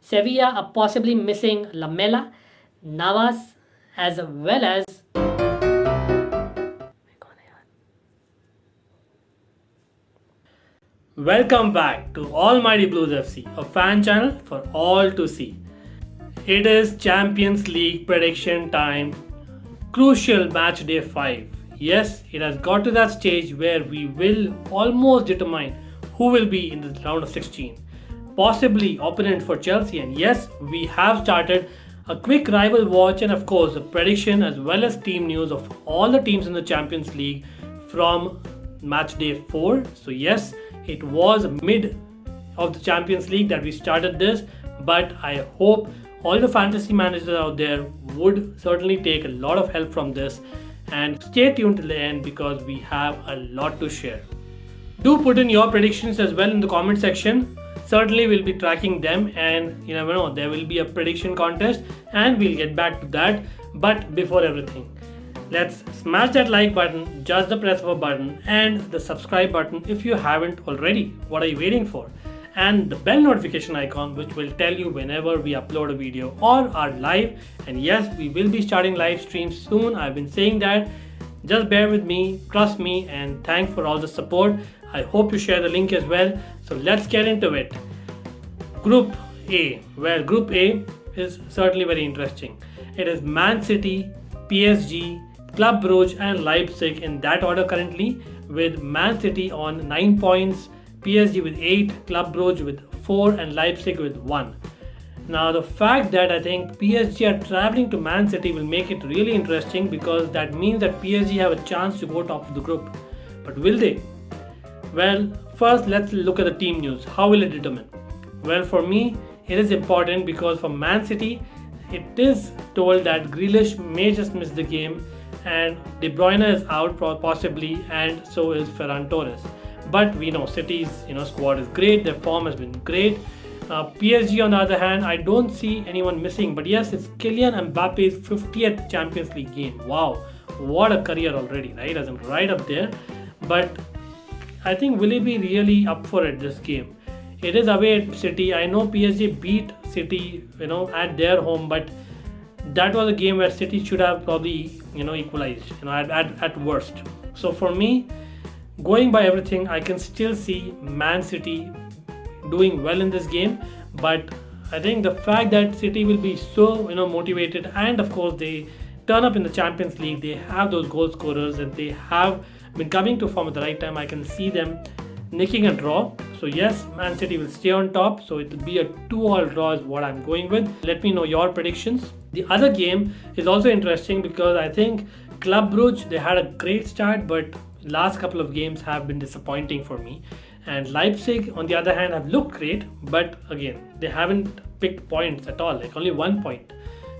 Sevilla are possibly missing Lamela, Navas, as well as welcome back to Almighty Blues FC, a fan channel for all to see. It is Champions League prediction time, crucial match day 5. Yes, it has got to that stage where we will almost determine who will be in the round of 16, possibly opponent for Chelsea. And yes, we have started a quick rival watch and of course a prediction as well as team news of all the teams in the Champions League from match day 4. So yes, it was mid of the Champions League that we started this, but I hope all the fantasy managers out there would certainly take a lot of help from this, and stay tuned till the end because we have a lot to share. Do put in your predictions as well in the comment section. Certainly we'll be tracking them, and you never know, there will be a prediction contest and we'll get back to that. But before everything, let's smash that like button, just the press of a button, and the subscribe button if you haven't already. What are you waiting for? And the bell notification icon, which will tell you whenever we upload a video or are live. And yes, we will be starting live streams soon. I've been saying that. Just bear with me, trust me, and thanks for all the support. I hope you share the link as well. So let's get into it. Group A. Well, Group A is certainly very interesting. It is Man City, PSG, Club Brugge and Leipzig in that order currently, with Man City on 9 points, PSG with 8, Club Brugge with 4 and Leipzig with 1. Now the fact that I think PSG are travelling to Man City will make it really interesting, because that means that PSG have a chance to go top of the group. But will they? Well, first let's look at the team news. How will it determine? Well, for me it is important because for Man City it is told that Grealish may just miss the game and De Bruyne is out possibly, and so is Ferran Torres. But we know City's squad is great, their form has been great. PSG on the other hand, I don't see anyone missing, but yes, it's Kylian Mbappe's 50th Champions League game. Wow, what a career already, right? As in right up there. But I think will he be really up for it this game? It is away at City. I know PSG beat City, at their home, but that was a game where City should have probably, equalized, at worst. So for me, going by everything, I can still see Man City doing well in this game. But I think the fact that City will be so, motivated, and of course they turn up in the Champions League, they have those goal scorers and they have been coming to form at the right time. I can see them nicking a draw. So yes, Man City will stay on top. So it will be a 2-all draw is what I'm going with. Let me know your predictions. The other game is also interesting because I think Club Brugge, they had a great start, but last couple of games have been disappointing for me. And Leipzig on the other hand have looked great, but again they haven't picked points at all, like only 1 point.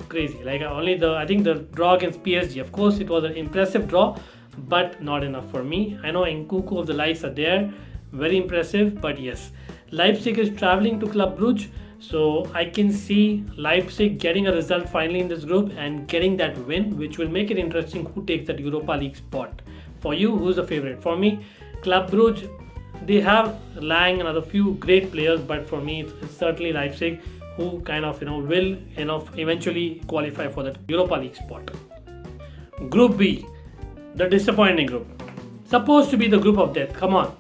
Crazy. Like I think the draw against PSG, of course it was an impressive draw, but not enough for me. I know Nkunku of the likes are there, very impressive, but yes, Leipzig is traveling to Club Brugge, so I can see Leipzig getting a result finally in this group and getting that win, which will make it interesting who takes that Europa League spot. For you, who's the favorite? For me, Club Brugge, they have Lang and other few great players, but for me it's certainly Leipzig who kind of will eventually qualify for that Europa League spot. Group B, the disappointing group, supposed to be the group of death. Come on,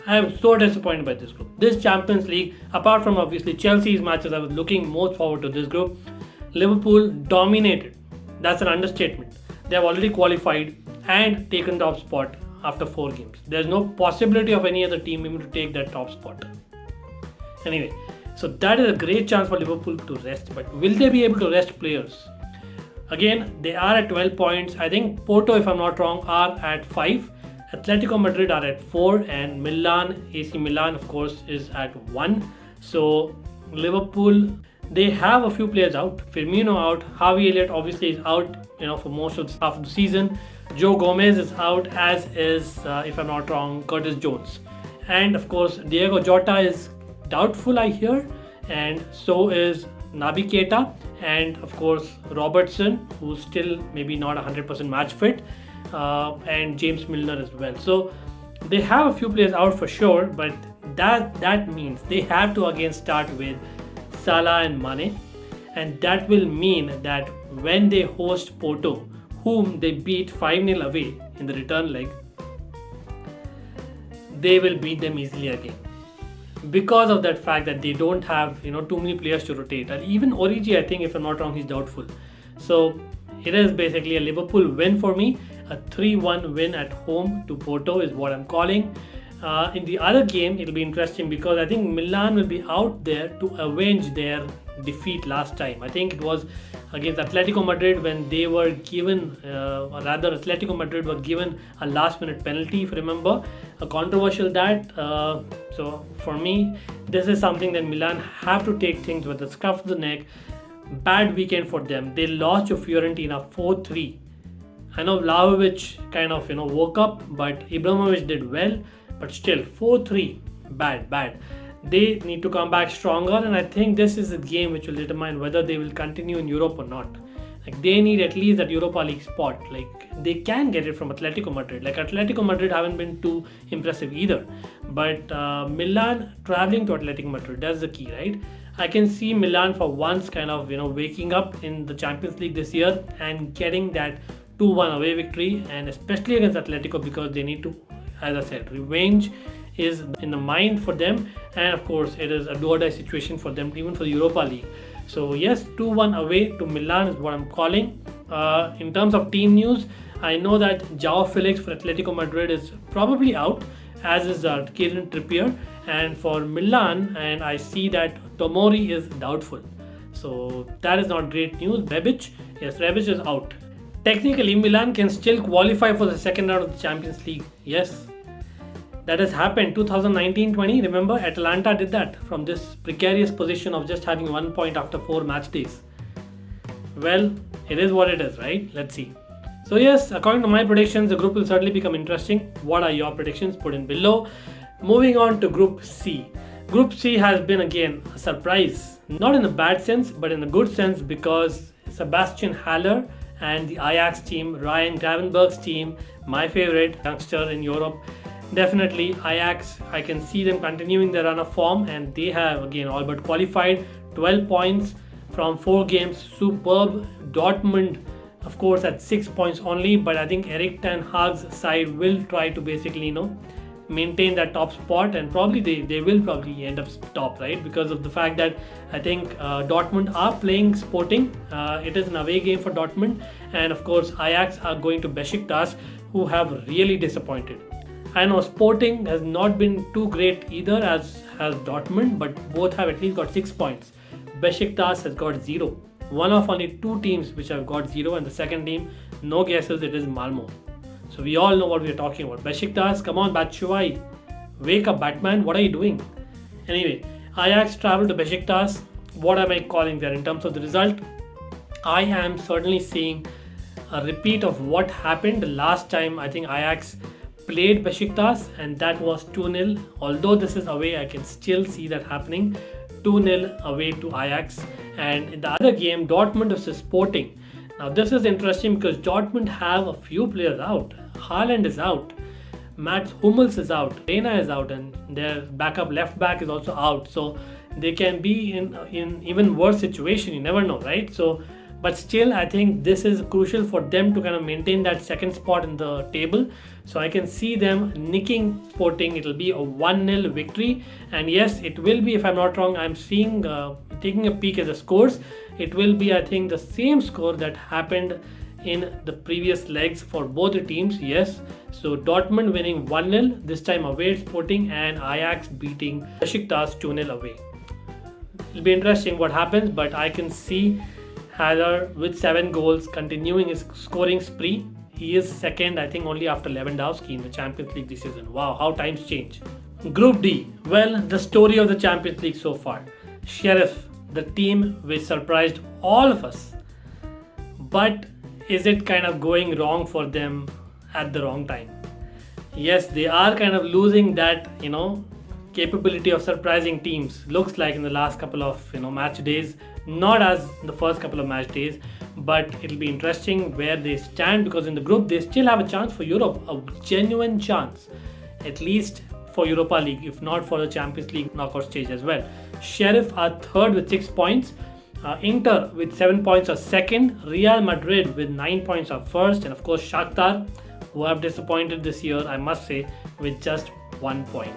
I am so disappointed by this group. This Champions League, apart from obviously Chelsea's matches, I was looking most forward to this group. Liverpool dominated. That's an understatement. They have already qualified and taken top spot after 4 games. There's no possibility of any other team even to take that top spot. Anyway, so that is a great chance for Liverpool to rest. But will they be able to rest players? Again, they are at 12 points. I think Porto, if I'm not wrong, are at 5. Atletico Madrid are at 4, and Milan, AC Milan, of course, is at 1. So Liverpool, they have a few players out. Firmino out. Harvey Elliott obviously is out, for most of the season. Joe Gomez is out, as is, if I'm not wrong, Curtis Jones. And of course, Diego Jota is doubtful, I hear, and so is Naby Keita, and of course Robertson, who's still maybe not 100% match fit, and James Milner as well. So they have a few players out for sure, but that means they have to again start with Salah and Mane, and that will mean that when they host Porto, whom they beat 5-0 away in the return leg, they will beat them easily again. Because of that fact that they don't have too many players to rotate, and even Origi, I think if I'm not wrong, he's doubtful. So it is basically a Liverpool win for me. A 3-1 win at home to Porto is what I'm calling. In the other game, it'll be interesting because I think Milan will be out there to avenge their defeat last time. I think it was against Atletico Madrid when they were given, or rather Atletico Madrid were given a last minute penalty, if you remember, a controversial that. So for me, this is something that Milan have to take things with the scruff of the neck. Bad weekend for them. They lost to Fiorentina 4-3. I know Vlahovic kind of woke up, but Ibrahimovic did well, but still 4-3, bad. They need to come back stronger, and I think this is a game which will determine whether they will continue in Europe or not. Like, they need at least that Europa League spot. Like, they can get it from Atletico Madrid. Like, Atletico Madrid haven't been too impressive either, but Milan traveling to Atletico Madrid, that's the key, right? I can see Milan for once kind of waking up in the Champions League this year and getting that 2-1 away victory, and especially against Atletico, because they need to, as I said, revenge is in the mind for them, and of course it is a do-or-die situation for them, even for the Europa League. So yes, 2-1 away to Milan is what I'm calling. In terms of team news, I know that João Felix for Atletico Madrid is probably out, as is Kieran Trippier, and for Milan, and I see that Tomori is doubtful. So that is not great news. Rebic is out. Technically, Milan can still qualify for the second round of the Champions League. Yes, that has happened 2019-20. Remember, Atalanta did that from this precarious position of just having 1 point after 4 match days. Well, it is what it is, right? Let's see. So yes, according to my predictions, the group will certainly become interesting. What are your predictions? Put in below. Moving on to Group C. Group C has been again a surprise. Not in a bad sense, but in a good sense, because Sebastian Haller and the Ajax team, Ryan Gravenberch's team, my favorite youngster in Europe. Definitely Ajax, I can see them continuing their run of form, and they have again all but qualified. 12 points from 4 games, superb. Dortmund, of course, at 6 points only, but I think Erik ten Hag's side will try to basically maintain that top spot, and probably they will probably end up top, right? Because of the fact that I think Dortmund are playing Sporting. It is an away game for Dortmund, and of course Ajax are going to Besiktas, who have really disappointed. I know Sporting has not been too great either, as has Dortmund, but both have at least got 6 points. Besiktas has got 0. One of only 2 teams which have got 0, and the second team, no guesses, it is Malmo. So we all know what we are talking about. Besiktas, come on, Batshuayi. Wake up, Batman. What are you doing? Anyway, Ajax travel to Besiktas. What am I calling there in terms of the result? I am certainly seeing a repeat of what happened the last time I think Ajax played Besiktas, and that was 2-0. Although this is away, I can still see that happening. 2-0 away to Ajax. And in the other game, Dortmund versus Sporting. Now this is interesting because Dortmund have a few players out. Haaland is out, Mats Hummels is out, Rana is out, and their backup left back is also out. So they can be in even worse situation. You never know, right? So, but still, I think this is crucial for them to kind of maintain that second spot in the table. So I can see them nicking Sporting. It'll be a 1-0 victory, and yes, it will be, if I'm not wrong, I'm seeing taking a peek at the scores. It will be, I think, the same score that happened in the previous legs for both the teams. Yes, so Dortmund winning 1-0 this time away at Sporting, and Ajax beating Besiktas 2-0 away. It'll be interesting what happens, but I can see Haller with 7 goals continuing his scoring spree. He is second, I think, only after Lewandowski in the Champions League this season. Wow, how times change. Group D. Well, the story of the Champions League so far. Sheriff, the team which surprised all of us. But is it kind of going wrong for them at the wrong time? Yes, they are kind of losing that, capability of surprising teams. Looks like in the last couple of, match days. Not as the first couple of match days, but it'll be interesting where they stand, because in the group they still have a chance for Europe, a genuine chance, at least for Europa League, if not for the Champions League knockout stage as well. Sheriff are third with 6 points. Inter with 7 points are second. Real Madrid with 9 points are first. And of course Shakhtar, who have disappointed this year, I must say, with just 1 point.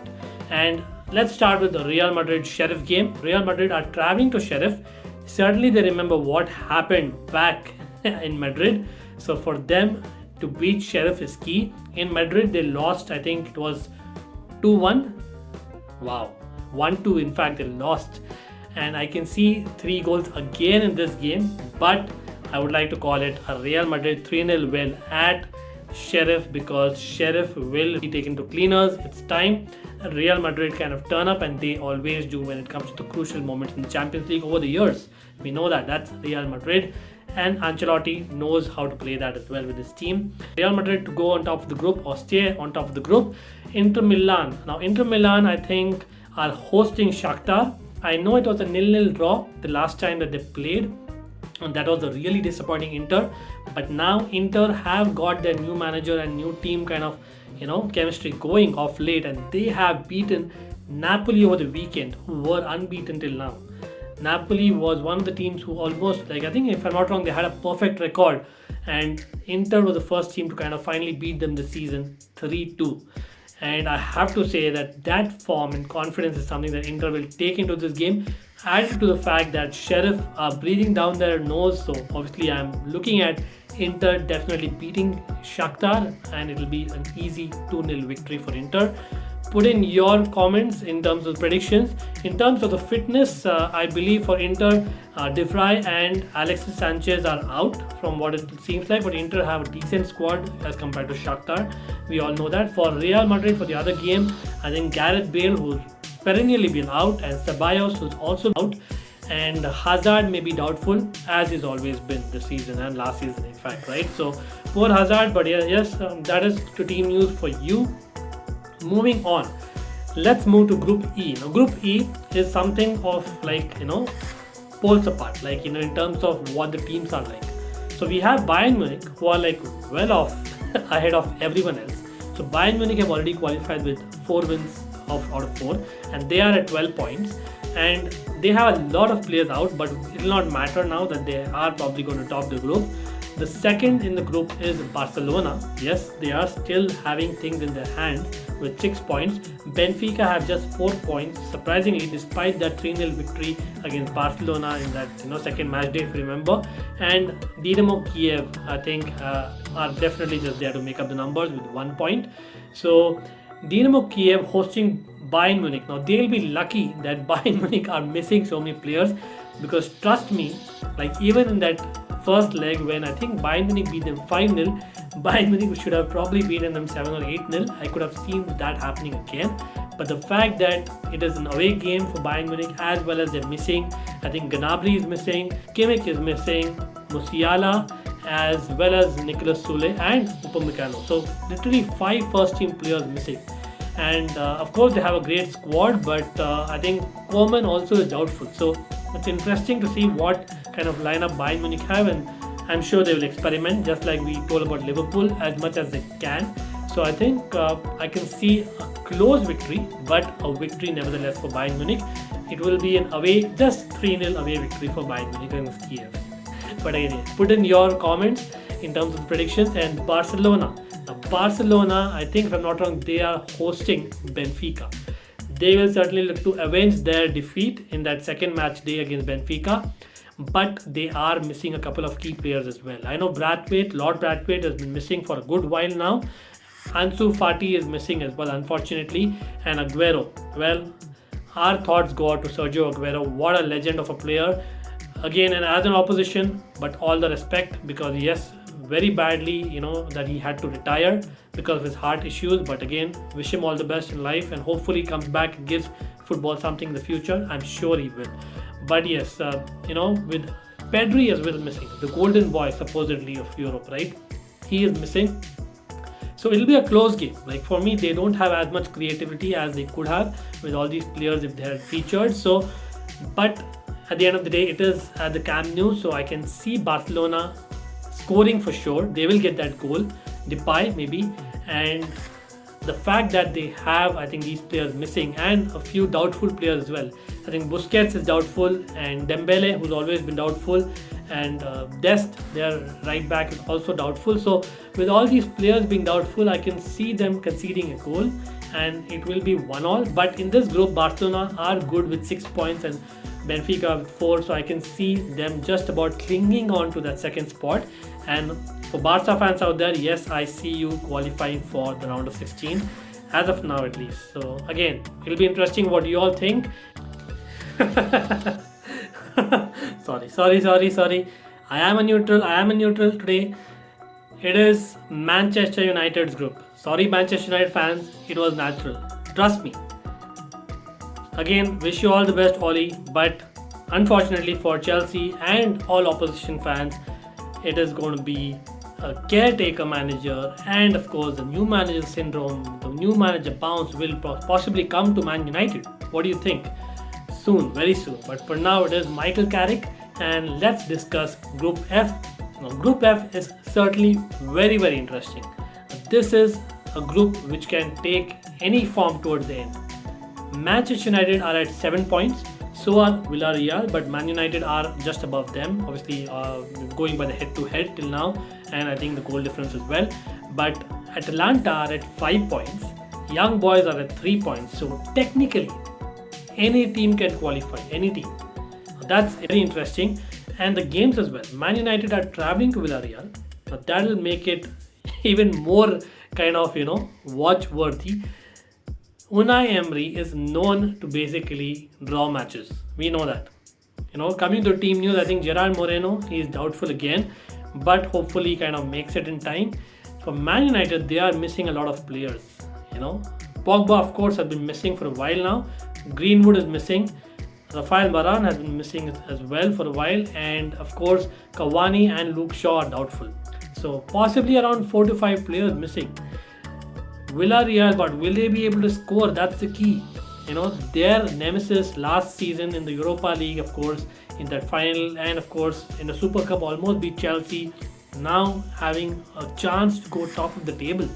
And let's start with the Real Madrid Sheriff game. Real Madrid are traveling to Sheriff. Certainly they remember what happened back in Madrid. So for them to beat Sheriff is key. In Madrid they lost, I think it was 2-1. Wow, 1-2 in fact they lost. And I can see 3 goals again in this game. But I would like to call it a Real Madrid 3-0 win at Sheriff, because Sheriff will be taken to cleaners. It's time Real Madrid kind of turn up, and they always do when it comes to the crucial moments in the Champions League over the years. We know that that's Real Madrid, and Ancelotti knows how to play that as well with his team. Real Madrid to go on top of the group or stay on top of the group. Inter Milan. Now Inter Milan, I think, are hosting Shakhtar. I know it was a 0-0 draw the last time that they played, and that was a really disappointing Inter. But now Inter have got their new manager and new team kind of, chemistry going off late, and they have beaten Napoli over the weekend, who were unbeaten till now. Napoli was one of the teams who almost, I think if I'm not wrong, they had a perfect record, and Inter was the first team to kind of finally beat them this season 3-2. And I have to say that form and confidence is something that Inter will take into this game, added to the fact that Sheriff are breathing down their nose. So obviously I'm looking at Inter definitely beating Shakhtar, and it will be an easy 2-0 victory for Inter. Put in your comments in terms of predictions. In terms of the fitness, I believe for Inter, De Vrij and Alexis Sanchez are out from what it seems like, but Inter have a decent squad as compared to Shakhtar. We all know that. For Real Madrid, for the other game, I think Gareth Bale, who's perennially been out, and Ceballos, who's also out, and Hazard may be doubtful, as he's always been this season and last season in fact, right? So poor Hazard, but yes, that is the team news for you. Moving on, let's move to Group E. Now Group E is something of poles apart, in terms of what the teams are like. So we have Bayern Munich, who are well off ahead of everyone else. So Bayern Munich have already qualified with 4 wins out of 4, and they are at 12 points, and they have a lot of players out, but it will not matter now that they are probably going to top the group. The second in the group is Barcelona. Yes, they are still having things in their hands with 6 points. Benfica have just 4 points, surprisingly, despite that 3-0 victory against Barcelona in that second match day, if you remember. And Dynamo Kiev, I think, are definitely just there to make up the numbers with 1 point. So Dynamo Kiev hosting Bayern Munich. Now they'll be lucky that Bayern Munich are missing so many players, because trust me, even in that first leg when I think Bayern Munich beat them 5-0, Bayern Munich should have probably beaten them 7 or 8-0. I could have seen that happening again. But the fact that it is an away game for Bayern Munich, as well as they're missing, I think Gnabry is missing, Kimmich is missing, Musiala, as well as Nicolas Sule and Upamecano. So literally 5 first team players missing. And of course they have a great squad, but I think Koeman also is doubtful. So it's interesting to see what kind of lineup Bayern Munich have, and I'm sure they will experiment, just like we told about Liverpool, as much as they can. So I think I can see a close victory, but a victory nevertheless for Bayern Munich. It will be an away, just 3-0 away victory for Bayern Munich against Kiev. But again, put in your comments in terms of the predictions. And Barcelona. Now Barcelona, I think if I'm not wrong, they are hosting Benfica. They will certainly look to avenge their defeat in that second match day against Benfica, but they are missing a couple of key players as well. I know Lord Brathwaite has been missing for a good while now. Ansu Fati is missing as well, unfortunately, and Aguero. Well, our thoughts go out to Sergio Aguero. What a legend of a player. Again, and as an opposition, but all the respect, because yes, very badly, that he had to retire because of his heart issues. But again, wish him all the best in life, and hopefully he comes back and gives football something in the future. I'm sure he will. But yes, with Pedri as well missing, the golden boy supposedly of Europe, right? He is missing. So it'll be a close game. For me, they don't have as much creativity as they could have with all these players if they had featured. So, but at the end of the day, it is at the Camp Nou, so I can see Barcelona scoring for sure. They will get that goal, Depay maybe, and the fact that they have, I think, these players missing and a few doubtful players as well, I think Busquets is doubtful, and Dembele, who's always been doubtful, and Dest, their right back, is also doubtful. So with all these players being doubtful, I can see them conceding a goal, and it will be 1-1. But in this group, Barcelona are good with 6 points and Benfica with 4, so I can see them just about clinging on to that second spot. And for Barca fans out there, yes, I see you qualifying for the round of 16 as of now at least. So again, it'll be interesting what you all think. Sorry. I am a neutral today. It is Manchester United's group. Sorry, Manchester United fans, it was natural. Trust me. Again, wish you all the best, Ollie. But unfortunately for Chelsea and all opposition fans, it is going to be a caretaker manager, and of course the new manager syndrome, the new manager bounce will possibly come to Man United. What do you think? Soon, very soon. But for now, it is Michael Carrick, and let's discuss Group F. Now, Group F is certainly very, very interesting. This is a group which can take any form towards the end. Manchester United are at 7 points, so are Villareal, but Man United are just above them, obviously going by the head-to-head till now, and I think the goal difference as well. But Atalanta are at 5 points, Young Boys are at 3 points, so technically any team can qualify, any team. That's very interesting. And the games as well. Man United are traveling to Villareal, but that will make it even more kind of, watch-worthy. Unai Emery is known to basically draw matches. We know that. Coming to team news, I think Gerard Moreno, he is doubtful again, but hopefully kind of makes it in time. For Man United, they are missing a lot of players. Pogba, of course, has been missing for a while now. Greenwood is missing. Rafael Varane has been missing as well for a while, and of course Cavani and Luke Shaw are doubtful. So possibly around 4 to 5 players missing. Villareal, but will they be able to score? That's the key. Their nemesis last season in the Europa League, of course, in that final, and of course in the Super Cup almost beat Chelsea. Now having a chance to go top of the table.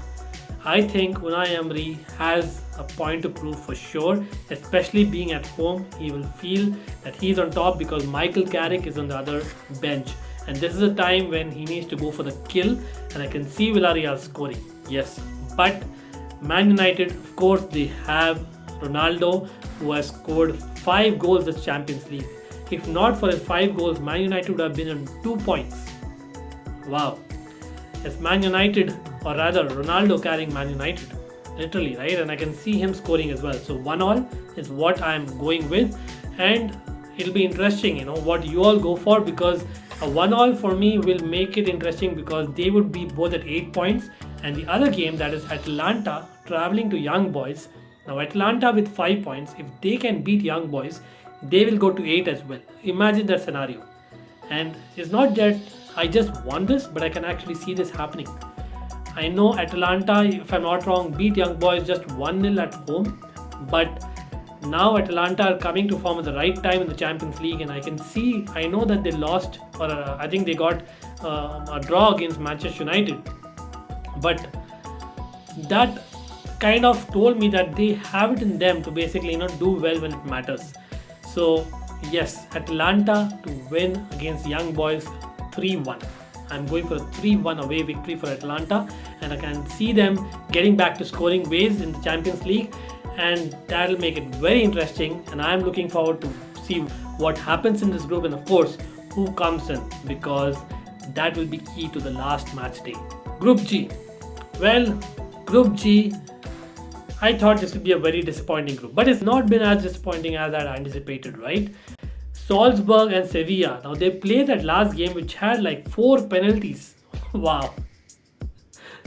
I think Unai Emery has a point to prove for sure, especially being at home. He will feel that he's on top because Michael Carrick is on the other bench. And this is a time when he needs to go for the kill, and I can see Villareal scoring. Yes, but Man United, of course, they have Ronaldo, who has scored 5 goals this Champions League. If not for his 5 goals, Man United would have been on 2 points. Wow. It's Man United, or rather Ronaldo carrying Man United, literally, right? And I can see him scoring as well. So 1-1 is what I'm going with, and it'll be interesting, what you all go for, because a 1-1 for me will make it interesting because they would be both at 8 points, and the other game, that is Atalanta traveling to Young Boys. Now Atalanta with 5 points, if they can beat Young Boys, they will go to 8 as well. Imagine that scenario. And it's not that I just want this, but I can actually see this happening. I know Atalanta, if I'm not wrong, beat Young Boys just 1-0 at home, but now Atalanta are coming to form at the right time in the Champions League, and I know that they lost, or I think they got a draw against Manchester United, but that kind of told me that they have it in them to basically do well when it matters. So yes, Atalanta to win against Young Boys 3-1. I'm going for a 3-1 away victory for Atalanta, and I can see them getting back to scoring ways in the Champions League, and that'll make it very interesting, and I'm looking forward to see what happens in this group, and of course who comes in, because that will be key to the last match day. Group G. Well, Group G, I thought this would be a very disappointing group, but it's not been as disappointing as I anticipated, right? Salzburg and Sevilla. Now they played that last game which had like 4 penalties. Wow.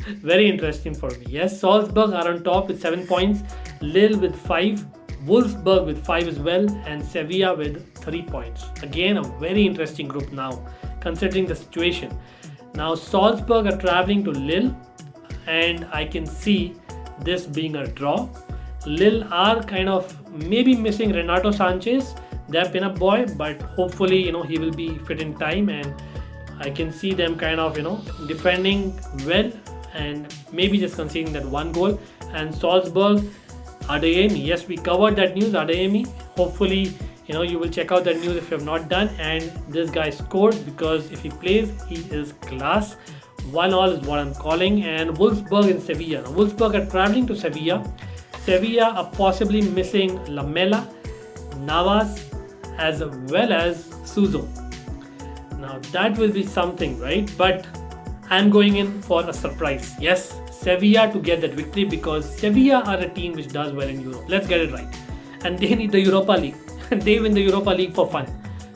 Very interesting for me. Yes, Salzburg are on top with 7 points, Lille with 5, Wolfsburg with 5 as well, and Sevilla with 3 points. Again, a very interesting group now, considering the situation. Now Salzburg are traveling to Lille, and I can see this being a draw. Lille are kind of maybe missing Renato Sanchez, their pin-up boy, but hopefully he will be fit in time, and I can see them kind of defending well and maybe just conceding that 1 goal. And Salzburg, Adeyemi, yes, we covered that news. Adeyemi, hopefully You will check out the news if you have not done. And this guy scored, because if he plays, he is class. 1-1 is what I'm calling. And Wolfsburg in Sevilla. Now, Wolfsburg are traveling to Sevilla. Sevilla are possibly missing Lamela, Navas, as well as Suso. Now that will be something, right? But I'm going in for a surprise. Yes, Sevilla to get that victory, because Sevilla are a team which does well in Europe. Let's get it right. And they need the Europa League. They win the Europa League for fun.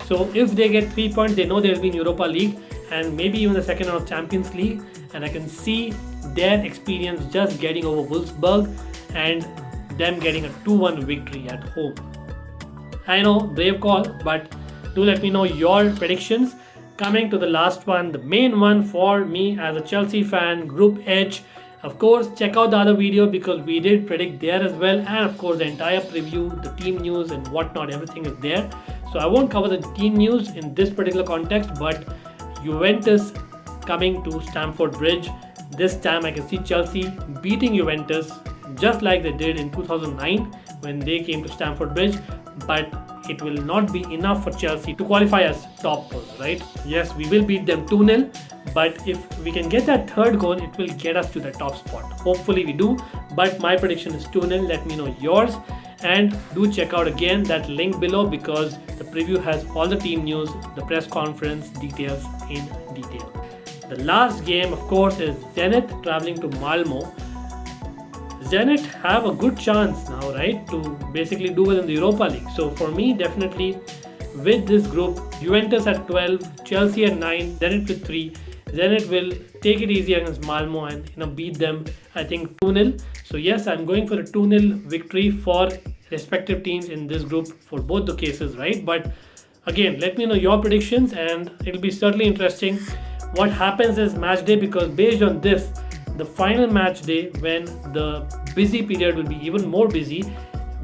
So if they get 3 points, they know they'll be in Europa League and maybe even the second round of Champions League. And I can see their experience just getting over Wolfsburg and them getting a 2-1 victory at home. I know, brave call, but do let me know your predictions. Coming to the last one, the main one for me as a Chelsea fan, Group H. Of course, check out the other video because we did predict there as well, and of course the entire preview, the team news and whatnot, everything is there. So I won't cover the team news in this particular context, but Juventus coming to Stamford Bridge. This time I can see Chelsea beating Juventus just like they did in 2009 when they came to Stamford Bridge, but it will not be enough for Chelsea to qualify as top goals, right? Yes, we will beat them 2-0, but if we can get that third goal, it will get us to the top spot. Hopefully we do, but my prediction is 2-0. Let me know yours, and do check out again that link below because the preview has all the team news, the press conference details in detail. The last game, of course, is Zenit traveling to Malmo. Zenit have a good chance now, right, to basically do well in the Europa League. So for me, definitely with this group, Juventus at 12, Chelsea at 9, Zenit with 3. Zenit will take it easy against Malmo and beat them, I think 2-0. So yes, I'm going for a 2-0 victory for respective teams in this group for both the cases, right? But again, let me know your predictions, and it'll be certainly interesting what happens is match day, because based on this, the final match day, when the busy period will be even more busy,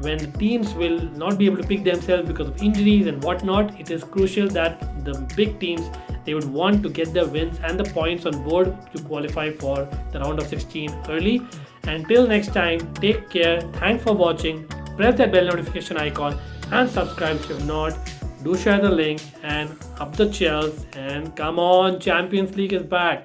when the teams will not be able to pick themselves because of injuries and whatnot, it is crucial that the big teams, they would want to get their wins and the points on board to qualify for the round of 16 early. Until next time, take care, thanks for watching, press that bell notification icon and subscribe if you have not. Do share the link and up the Chels, and come on, Champions League is back.